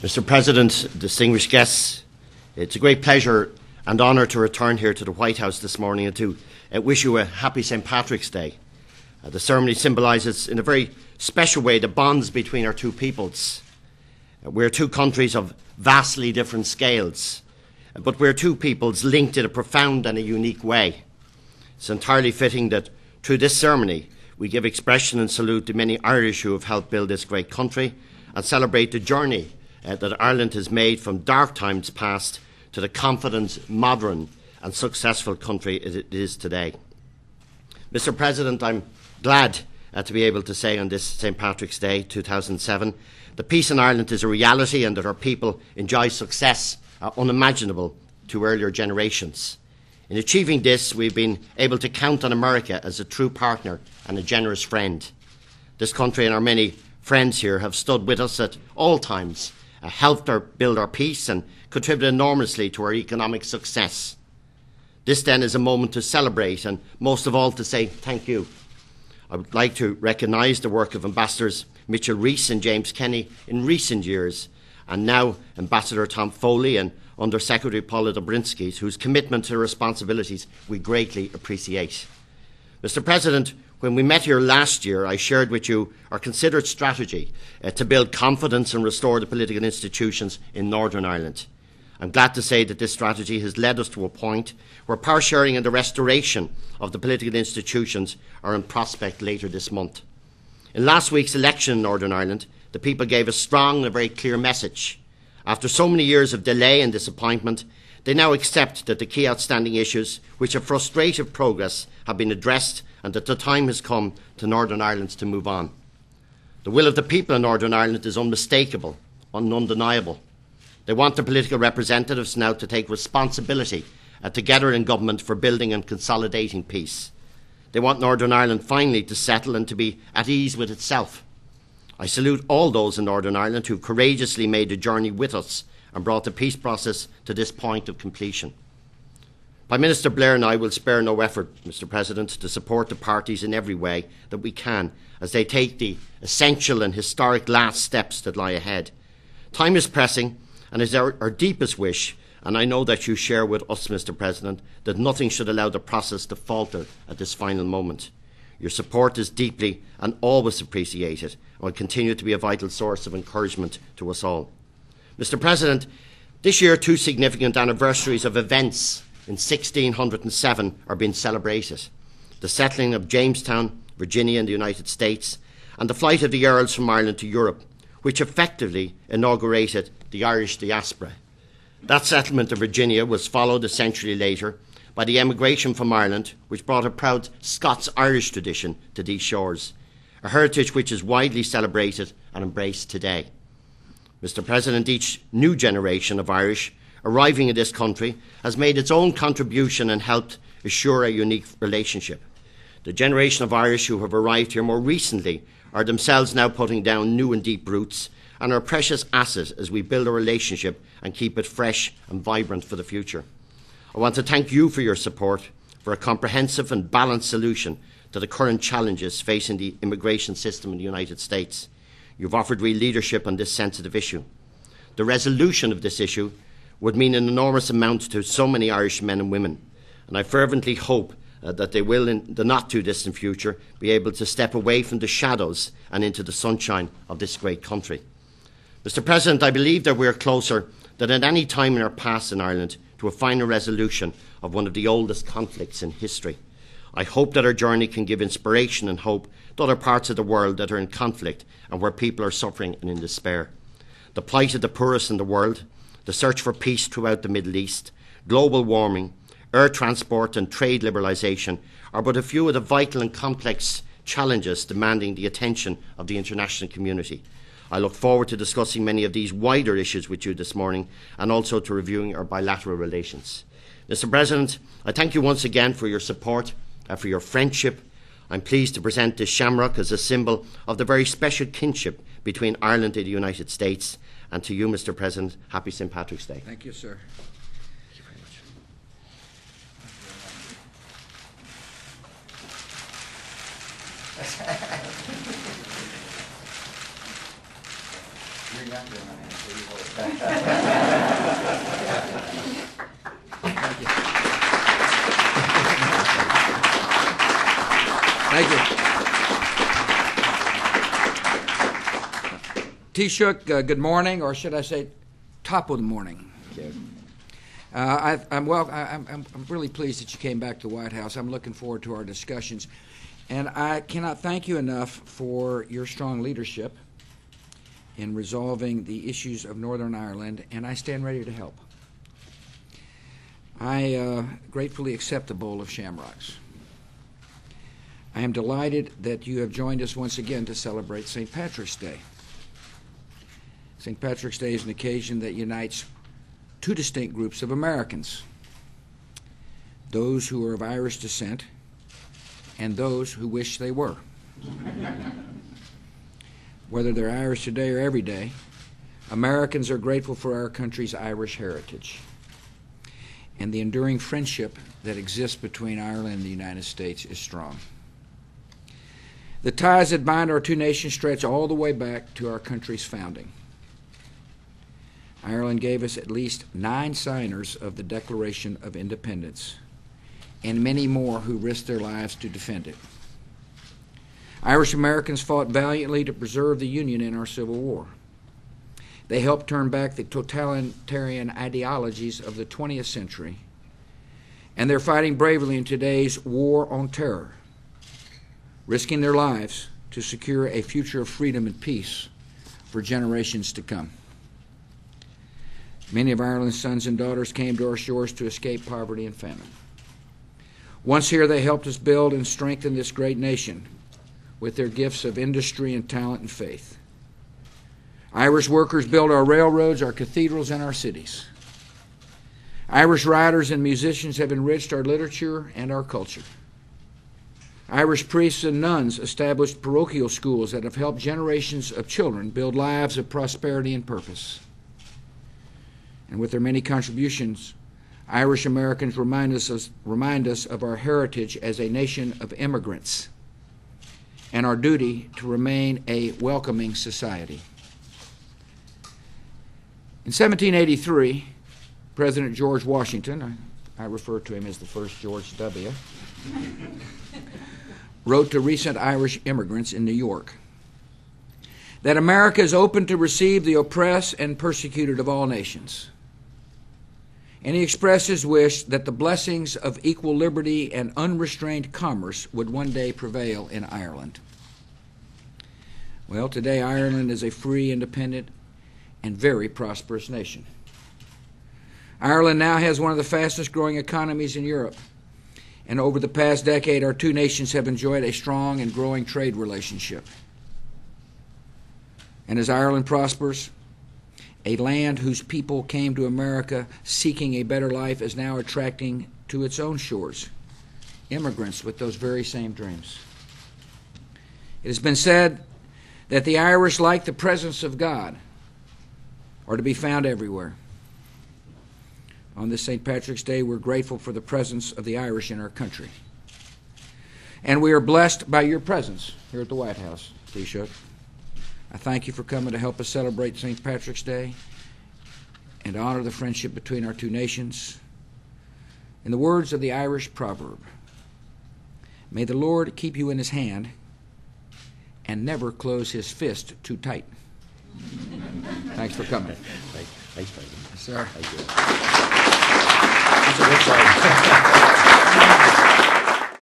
Mr. President, distinguished guests, it's a great pleasure and honour to return here to the White House this morning and to wish you a happy St. Patrick's Day. The ceremony symbolises in a very special way the bonds between our two peoples. We're two countries of vastly different scales, but we're two peoples linked in a profound and a unique way. It's entirely fitting that through this ceremony we give expression and salute the many Irish who have helped build this great country and celebrate the journey that Ireland has made from dark times past to the confident, modern and successful country it is today. Mr. President, I'm glad to be able to say on this St. Patrick's Day 2007 that peace in Ireland is a reality and that our people enjoy success unimaginable to earlier generations. In achieving this, we've been able to count on America as a true partner and a generous friend. This country and our many friends here have stood with us at all times, helped build our peace and contributed enormously to our economic success. This then is a moment to celebrate and most of all to say thank you. I would like to recognise the work of Ambassadors Mitchell Rees and James Kenny in recent years, and now Ambassador Tom Foley and Under Secretary Paula Dobrinsky, whose commitment to responsibilities we greatly appreciate. Mr. President, when we met here last year, I shared with you our considered strategy to build confidence and restore the political institutions in Northern Ireland. I'm glad to say that this strategy has led us to a point where power sharing and the restoration of the political institutions are in prospect later this month. In last week's election in Northern Ireland, the people gave a strong and a very clear message. After so many years of delay and disappointment, they now accept that the key outstanding issues which have frustrated progress have been addressed and that the time has come to Northern Ireland to move on. The will of the people in Northern Ireland is unmistakable and undeniable. They want the political representatives now to take responsibility together in government for building and consolidating peace. They want Northern Ireland finally to settle and to be at ease with itself. I salute all those in Northern Ireland who courageously made the journey with us and brought the peace process to this point of completion. Prime Minister Blair and I will spare no effort, Mr. President, to support the parties in every way that we can as they take the essential and historic last steps that lie ahead. Time is pressing, and it is our deepest wish, and I know that you share with us, Mr. President, that nothing should allow the process to falter at this final moment. Your support is deeply and always appreciated and will continue to be a vital source of encouragement to us all. Mr. President, this year 2 significant anniversaries of events in 1607 are being celebrated. The settling of Jamestown, Virginia in the United States, and the flight of the Earls from Ireland to Europe, which effectively inaugurated the Irish diaspora. That settlement of Virginia was followed a century later by the emigration from Ireland, which brought a proud Scots-Irish tradition to these shores, a heritage which is widely celebrated and embraced today. Mr. President, each new generation of Irish arriving in this country has made its own contribution and helped assure a unique relationship. The generation of Irish who have arrived here more recently are themselves now putting down new and deep roots and are a precious asset as we build a relationship and keep it fresh and vibrant for the future. I want to thank you for your support for a comprehensive and balanced solution to the current challenges facing the immigration system in the United States. You've offered real leadership on this sensitive issue. The resolution of this issue would mean an enormous amount to so many Irish men and women, and I fervently hope that they will, in the not-too-distant future, be able to step away from the shadows and into the sunshine of this great country. Mr. President, I believe that we are closer than at any time in our past in Ireland to a final resolution of one of the oldest conflicts in history. I hope that our journey can give inspiration and hope to other parts of the world that are in conflict and where people are suffering and in despair. The plight of the poorest in the world, the search for peace throughout the Middle East, global warming, air transport and trade liberalisation are but a few of the vital and complex challenges demanding the attention of the international community. I look forward to discussing many of these wider issues with you this morning and also to reviewing our bilateral relations. Mr. President, I thank you once again for your support and for your friendship. I'm pleased to present this Shamrock as a symbol of the very special kinship between Ireland and the United States. And to you, Mr. President, happy St. Patrick's Day. Thank you, sir. Thank you very much. you're younger than I am, so you hold it. Thank you. Thank you. Taoiseach, good morning, or should I say top of the morning. I'm really pleased that you came back to the White House. I'm looking forward to our discussions. And I cannot thank you enough for your strong leadership in resolving the issues of Northern Ireland, and I stand ready to help. I gratefully accept the bowl of shamrocks. I am delighted that you have joined us once again to celebrate St. Patrick's Day. St. Patrick's Day is an occasion that unites two distinct groups of Americans, those who are of Irish descent and those who wish they were. Whether they're Irish today or every day, Americans are grateful for our country's Irish heritage and the enduring friendship that exists between Ireland and the United States is strong. The ties that bind our two nations stretch all the way back to our country's founding. Ireland gave us at least 9 signers of the Declaration of Independence, and many more who risked their lives to defend it. Irish Americans fought valiantly to preserve the Union in our Civil War. They helped turn back the totalitarian ideologies of the 20th century, and they're fighting bravely in today's war on terror, risking their lives to secure a future of freedom and peace for generations to come. Many of Ireland's sons and daughters came to our shores to escape poverty and famine. Once here, they helped us build and strengthen this great nation with their gifts of industry and talent and faith. Irish workers built our railroads, our cathedrals, and our cities. Irish writers and musicians have enriched our literature and our culture. Irish priests and nuns established parochial schools that have helped generations of children build lives of prosperity and purpose. And with their many contributions, Irish Americans remind us of our heritage as a nation of immigrants and our duty to remain a welcoming society. In 1783, President George Washington, I refer to him as the first George W., wrote to recent Irish immigrants in New York that America is open to receive the oppressed and persecuted of all nations. And he expressed his wish that the blessings of equal liberty and unrestrained commerce would one day prevail in Ireland. Well, today Ireland is a free, independent, and very prosperous nation. Ireland now has one of the fastest growing economies in Europe, and over the past decade our two nations have enjoyed a strong and growing trade relationship. And as Ireland prospers, a land whose people came to America seeking a better life is now attracting to its own shores immigrants with those very same dreams. It has been said that the Irish, like the presence of God, are to be found everywhere. On this St. Patrick's Day, we're grateful for the presence of the Irish in our country. And we are blessed by your presence here at the White House, Taoiseach. I thank you for coming to help us celebrate St. Patrick's Day and honor the friendship between our two nations. In the words of the Irish proverb, may the Lord keep you in his hand and never close his fist too tight. Thanks for coming. Thanks, President. Yes, sir. Thank you.